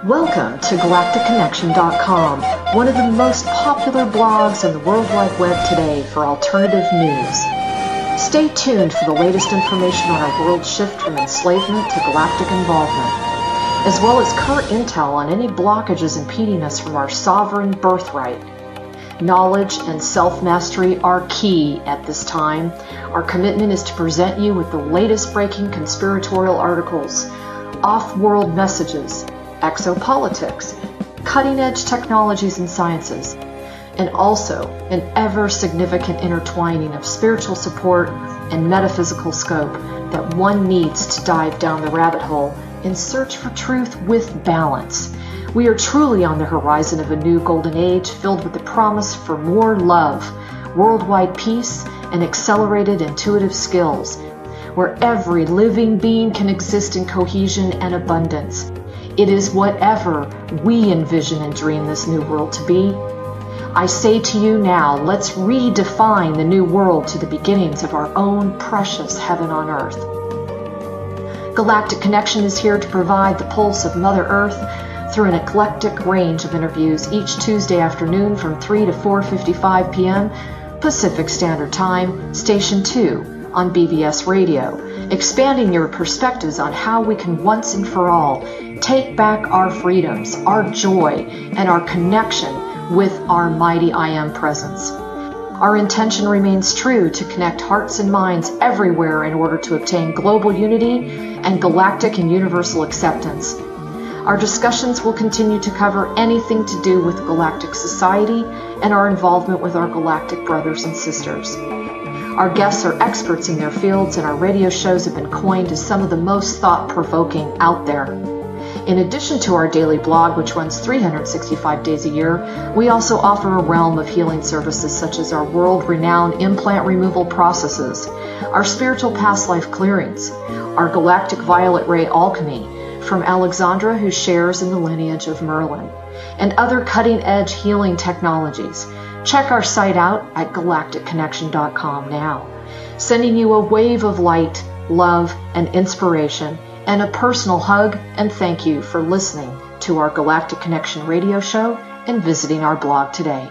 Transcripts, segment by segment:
Welcome to GalacticConnection.com, one of the most popular blogs on the World Wide Web today for alternative news. Stay tuned for the latest information on our world's shift from enslavement to galactic involvement, as well as current intel on any blockages impeding us from our sovereign birthright. Knowledge and self-mastery are key at this time. Our commitment is to present you with the latest breaking conspiratorial articles, off-world messages, exopolitics, cutting-edge technologies and sciences, and also an ever-significant intertwining of spiritual support and metaphysical scope that one needs to dive down the rabbit hole in search for truth with balance. We are truly on the horizon of a new golden age filled with the promise for more love, worldwide peace, and accelerated intuitive skills, where every living being can exist in cohesion and abundance. It is whatever we envision and dream this new world to be. I say to you now, let's redefine the new world to the beginnings of our own precious heaven on earth. Galactic Connection is here to provide the pulse of Mother Earth through an eclectic range of interviews each Tuesday afternoon from 3 to 4:55 p.m. Pacific Standard Time, Station 2 on BBS Radio, expanding your perspectives on how we can once and for all take back our freedoms, our joy, and our connection with our mighty I Am presence. Our intention remains true to connect hearts and minds everywhere in order to obtain global unity and galactic and universal acceptance. Our discussions will continue to cover anything to do with galactic society and our involvement with our galactic brothers and sisters. Our guests are experts in their fields, and our radio shows have been coined as some of the most thought-provoking out there. In addition to our daily blog, which runs 365 days a year, we also offer a realm of healing services such as our world-renowned implant removal processes, our spiritual past life clearings, our galactic violet ray alchemy from Alexandra, who shares in the lineage of Merlin, and other cutting-edge healing technologies. Check our site out at GalacticConnection.com now, sending you a wave of light, love, and inspiration, and a personal hug and thank you for listening to our Galactic Connection radio show and visiting our blog today.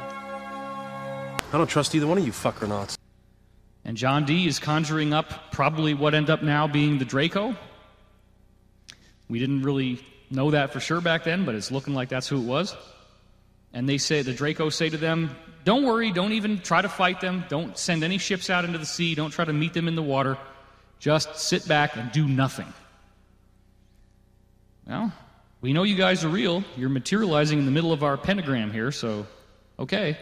I don't trust either one of you fuckernauts. And John D. is conjuring up probably what ended up now being the Draco. We didn't really know that for sure back then, but it's looking like that's who it was. And they say, the Draco say to them, don't worry, don't even try to fight them, don't send any ships out into the sea, don't try to meet them in the water, just sit back and do nothing. Well, we know you guys are real. You're materializing in the middle of our pentagram here, so okay.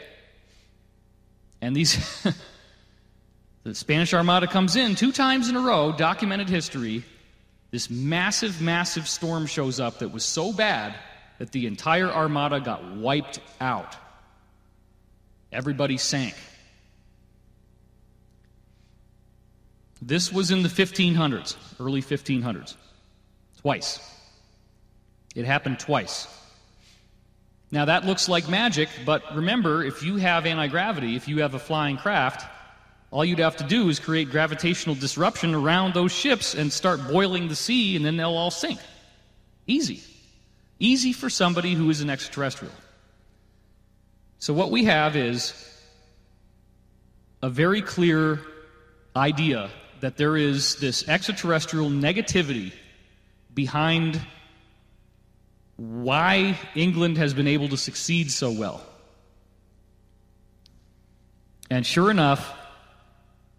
And these the Spanish Armada comes in 2 times in a row, documented history. This massive, massive storm shows up that was so bad that the entire Armada got wiped out. Everybody sank. This was in the 1500s, early 1500s. Twice. It happened twice. Now that looks like magic, but remember, if you have anti-gravity, if you have a flying craft, all you'd have to do is create gravitational disruption around those ships and start boiling the sea, and then they'll all sink. Easy. Easy for somebody who is an extraterrestrial. So what we have is a very clear idea that there is this extraterrestrial negativity behind why England has been able to succeed so well. And sure enough,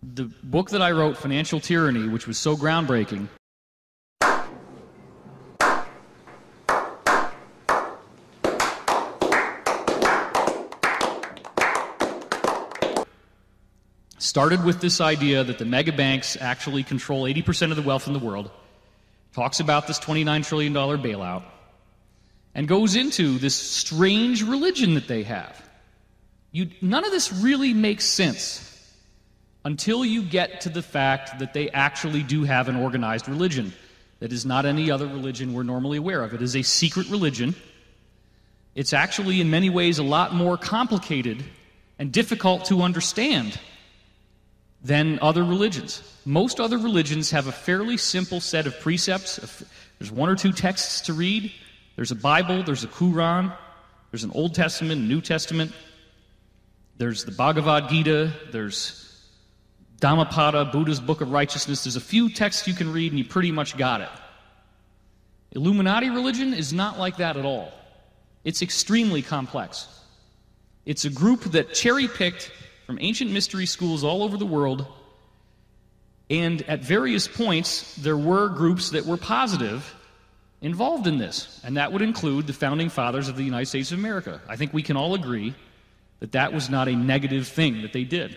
the book that I wrote, Financial Tyranny, which was so groundbreaking, started with this idea that the mega banks actually control 80% of the wealth in the world, talks about this $29 trillion bailout, and goes into this strange religion that they have. None of this really makes sense until you get to the fact that they actually do have an organized religion that is not any other religion we're normally aware of. It is a secret religion. It's actually in many ways a lot more complicated and difficult to understand than other religions. Most other religions have a fairly simple set of precepts. There's 1 or 2 texts to read. There's a Bible, there's a Quran, there's an Old Testament, a New Testament, there's the Bhagavad Gita, there's Dhammapada, Buddha's Book of Righteousness. There's a few texts you can read and you pretty much got it. Illuminati religion is not like that at all. It's extremely complex. It's a group that cherry-picked from ancient mystery schools all over the world, and at various points there were groups that were positive involved in this, and that would include the founding fathers of the United States of America. I think we can all agree that that was not a negative thing that they did.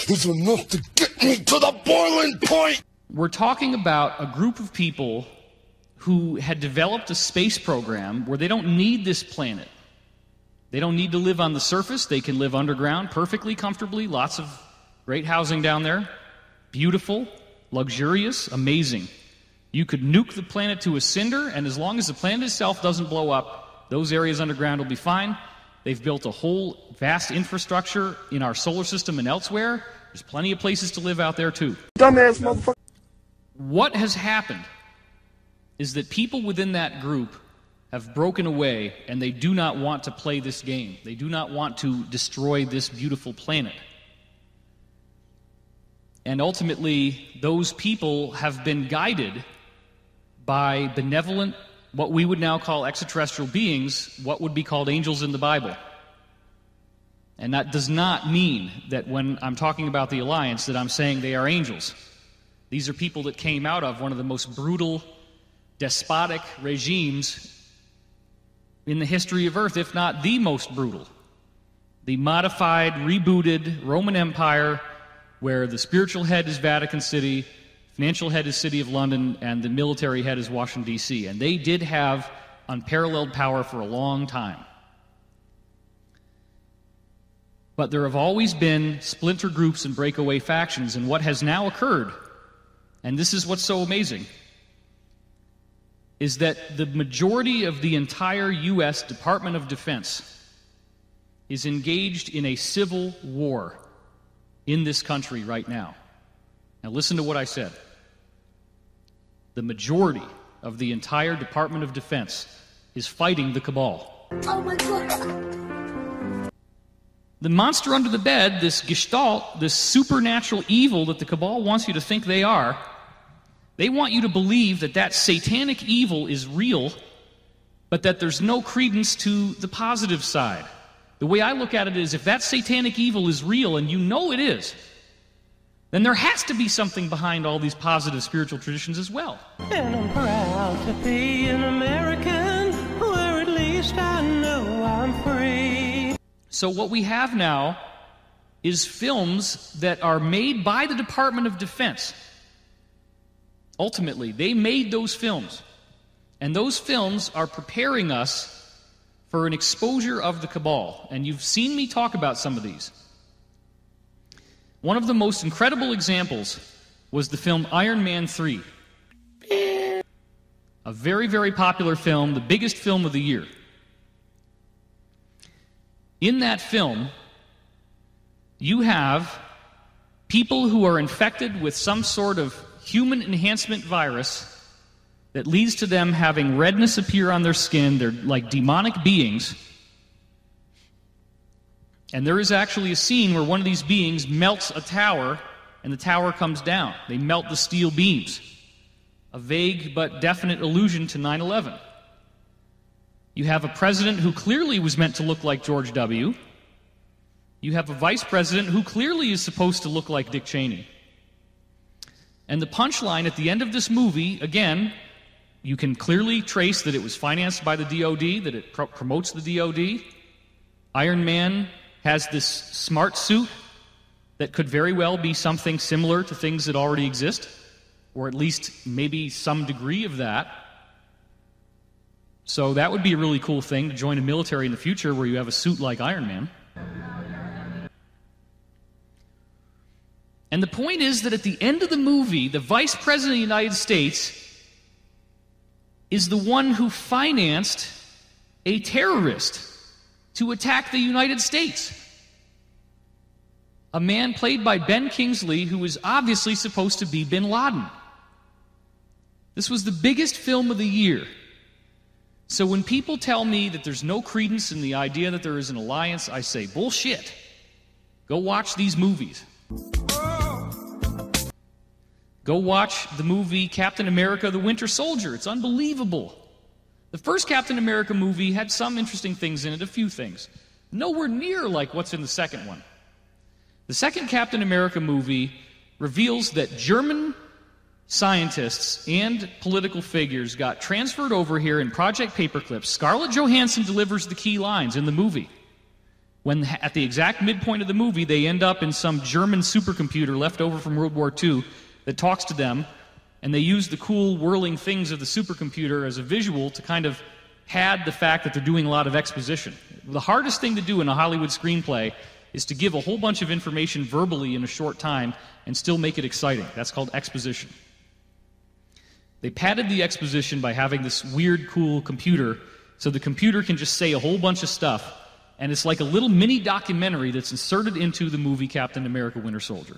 Is enough to get me to the boiling point. We're talking about a group of people who had developed a space program where they don't need this planet. They don't need to live on the surface. They can live underground perfectly comfortably. Lots of great housing down there. Beautiful, luxurious, amazing. You could nuke the planet to a cinder, and as long as the planet itself doesn't blow up, those areas underground will be fine. They've built a whole vast infrastructure in our solar system and elsewhere. There's plenty of places to live out there, too. Dumbass motherfucker. What has happened is that people within that group have broken away, and they do not want to play this game. They do not want to destroy this beautiful planet. And ultimately, those people have been guided by benevolent, what we would now call extraterrestrial beings, what would be called angels in the Bible. And that does not mean that when I'm talking about the Alliance that I'm saying they are angels. These are people that came out of one of the most brutal, despotic regimes in the history of Earth, if not the most brutal. The modified, rebooted Roman Empire, where the spiritual head is Vatican City, financial head is City of London, and the military head is Washington, D.C. And they did have unparalleled power for a long time. But there have always been splinter groups and breakaway factions, and what has now occurred, and this is what's so amazing, is that the majority of the entire U.S. Department of Defense is engaged in a civil war in this country right now. Now listen to what I said. The majority of the entire Department of Defense is fighting the Cabal. Oh my God. The monster under the bed, this gestalt, this supernatural evil that the Cabal wants you to think they are, they want you to believe that that satanic evil is real, but that there's no credence to the positive side. The way I look at it is, if that satanic evil is real, and you know it is, then there has to be something behind all these positive spiritual traditions as well. And I'm proud to be an American, where at least I know I'm free. So what we have now is films that are made by the Department of Defense. Ultimately, they made those films. And those films are preparing us for an exposure of the Cabal. And you've seen me talk about some of these. One of the most incredible examples was the film Iron Man 3. A very, very popular film, the biggest film of the year. In that film, you have people who are infected with some sort of human enhancement virus that leads to them having redness appear on their skin. They're like demonic beings. And there is actually a scene where one of these beings melts a tower, and the tower comes down. They melt the steel beams. A vague but definite allusion to 9/11. You have a president who clearly was meant to look like George W. You have a vice president who clearly is supposed to look like Dick Cheney. And the punchline at the end of this movie, again, you can clearly trace that it was financed by the DOD, that it promotes the DOD. Iron Man has this smart suit that could very well be something similar to things that already exist, or at least maybe some degree of that. So that would be a really cool thing, to join a military in the future where you have a suit like Iron Man. And the point is that at the end of the movie, the Vice President of the United States is the one who financed a terrorist to attack the United States. A man played by Ben Kingsley who was obviously supposed to be bin Laden. This was the biggest film of the year. So when people tell me that there's no credence in the idea that there is an alliance, I say, bullshit. Go watch these movies. Go watch the movie Captain America: The Winter Soldier. It's unbelievable. The first Captain America movie had some interesting things in it, a few things. Nowhere near like what's in the second one. The second Captain America movie reveals that German scientists and political figures got transferred over here in Project Paperclip. Scarlett Johansson delivers the key lines in the movie. When at the exact midpoint of the movie, they end up in some German supercomputer left over from World War II that talks to them, and they use the cool whirling things of the supercomputer as a visual to kind of pad the fact that they're doing a lot of exposition. The hardest thing to do in a Hollywood screenplay is to give a whole bunch of information verbally in a short time and still make it exciting. That's called exposition. They padded the exposition by having this weird, cool computer, so the computer can just say a whole bunch of stuff, and it's like a little mini documentary that's inserted into the movie Captain America: Winter Soldier.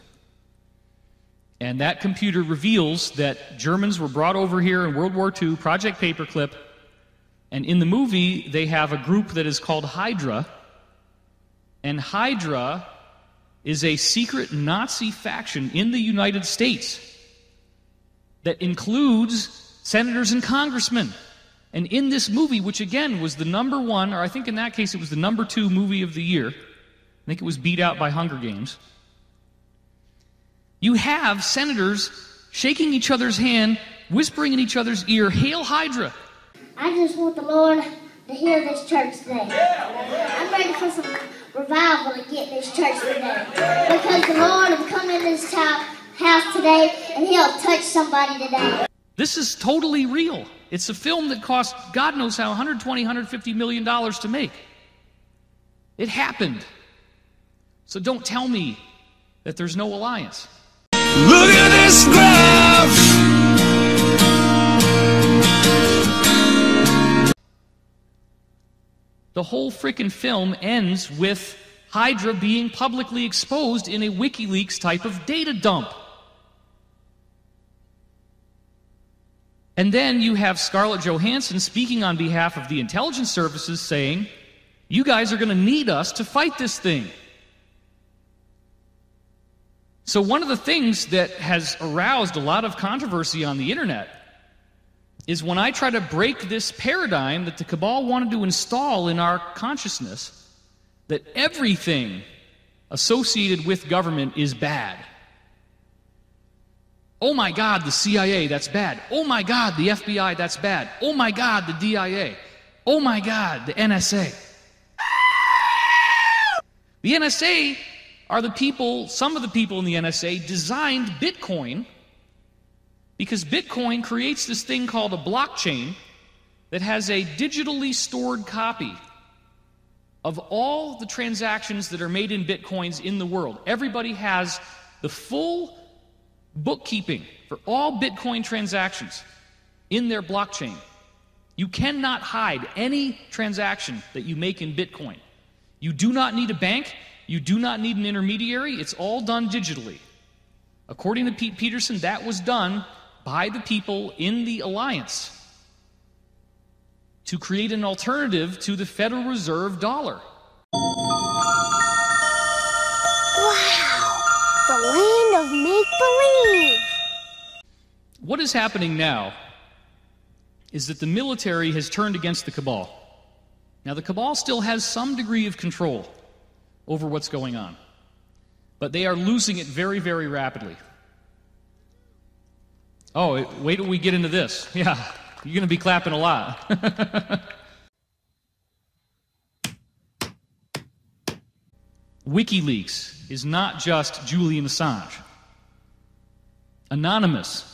And that computer reveals that Germans were brought over here in World War II, Project Paperclip, and in the movie they have a group that is called Hydra, and Hydra is a secret Nazi faction in the United States that includes senators and congressmen. And in this movie, which again was the #1, or I think in that case it was the #2 movie of the year, I think it was beat out by Hunger Games, you have senators shaking each other's hand, whispering in each other's ear, "Hail Hydra!" I just want the Lord to hear this church today. I'm ready for some revival to get in this church today. Because the Lord will come in this house today and He'll touch somebody today. This is totally real. It's a film that cost God knows how $120, $150 million to make. It happened. So don't tell me that there's no alliance. Look at this graph. The whole frickin' film ends with Hydra being publicly exposed in a WikiLeaks type of data dump. And then you have Scarlett Johansson speaking on behalf of the intelligence services saying, "You guys are going to need us to fight this thing." So one of the things that has aroused a lot of controversy on the internet is when I try to break this paradigm that the Cabal wanted to install in our consciousness, that everything associated with government is bad. Oh my God, the CIA, that's bad. Oh my God, the FBI, that's bad. Oh my God, the DIA. Oh my God, the NSA. The NSA are the people, some of the people in the NSA designed Bitcoin because Bitcoin creates this thing called a blockchain that has a digitally stored copy of all the transactions that are made in Bitcoins in the world. Everybody has the full bookkeeping for all Bitcoin transactions in their blockchain. You cannot hide any transaction that you make in Bitcoin. You do not need a bank. You do not need an intermediary. It's all done digitally. According to Pete Peterson, that was done by the people in the alliance to create an alternative to the Federal Reserve dollar. Wow! The land of make-believe! What is happening now is that the military has turned against the Cabal. Now, the Cabal still has some degree of control over what's going on, but they are losing it very, very rapidly. Oh, wait till we get into this. Yeah, you're going to be clapping a lot. WikiLeaks is not just Julian Assange. Anonymous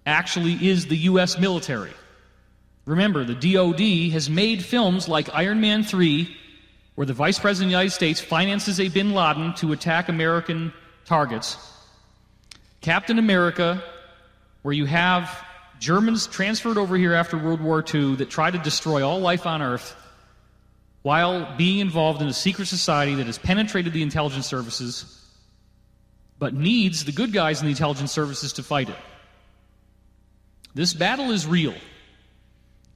actually is the U.S. military. Remember, the DoD has made films like Iron Man 3, where the Vice President of the United States finances a bin Laden to attack American targets. Captain America, where you have Germans transferred over here after World War II that try to destroy all life on Earth. while being involved in a secret society that has penetrated the intelligence services but needs the good guys in the intelligence services to fight it. This battle is real,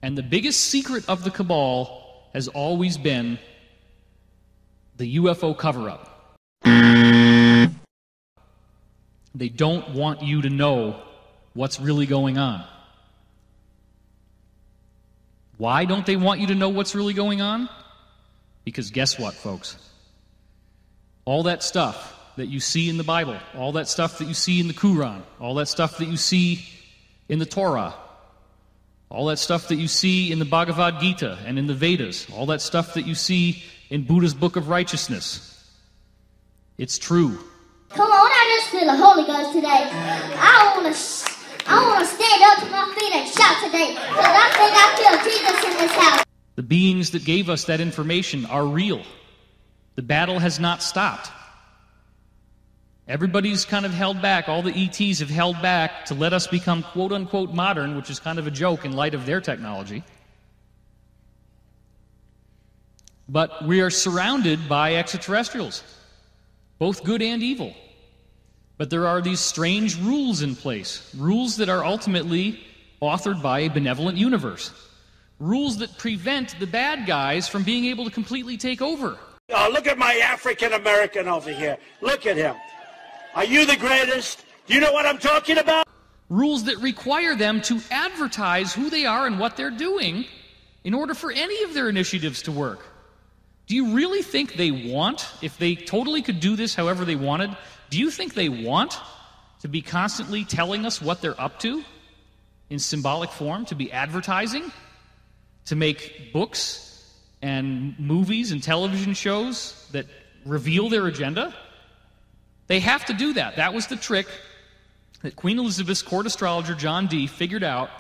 and the biggest secret of the Cabal has always been the UFO cover-up. They don't want you to know what's really going on. Why don't they want you to know what's really going on? Because guess what, folks? All that stuff that you see in the Bible, all that stuff that you see in the Quran, all that stuff that you see in the Torah, all that stuff that you see in the Bhagavad Gita and in the Vedas, all that stuff that you see in Buddha's Book of Righteousness, it's true. Come on, I just feel the Holy Ghost today. I want to stand up to my feet and shout today, because I think I feel Jesus in this house. The beings that gave us that information are real. The battle has not stopped. Everybody's kind of held back. All the ETs have held back to let us become quote-unquote modern, which is kind of a joke in light of their technology. But we are surrounded by extraterrestrials, both good and evil. But there are these strange rules in place, rules that are ultimately authored by a benevolent universe, rules that prevent the bad guys from being able to completely take over. Oh, look at my African American over here. Look at him. Are you the greatest? Do you know what I'm talking about? Rules that require them to advertise who they are and what they're doing in order for any of their initiatives to work. Do you really think they want, if they totally could do this however they wanted, do you think they want to be constantly telling us what they're up to in symbolic form, to be advertising, to make books and movies and television shows that reveal their agenda? They have to do that. That was the trick that Queen Elizabeth's court astrologer, John Dee, figured out.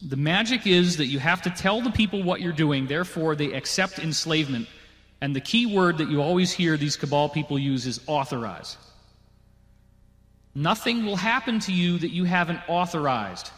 The magic is that you have to tell the people what you're doing, therefore they accept enslavement. And the key word that you always hear these Cabal people use is authorize. Nothing will happen to you that you haven't authorized.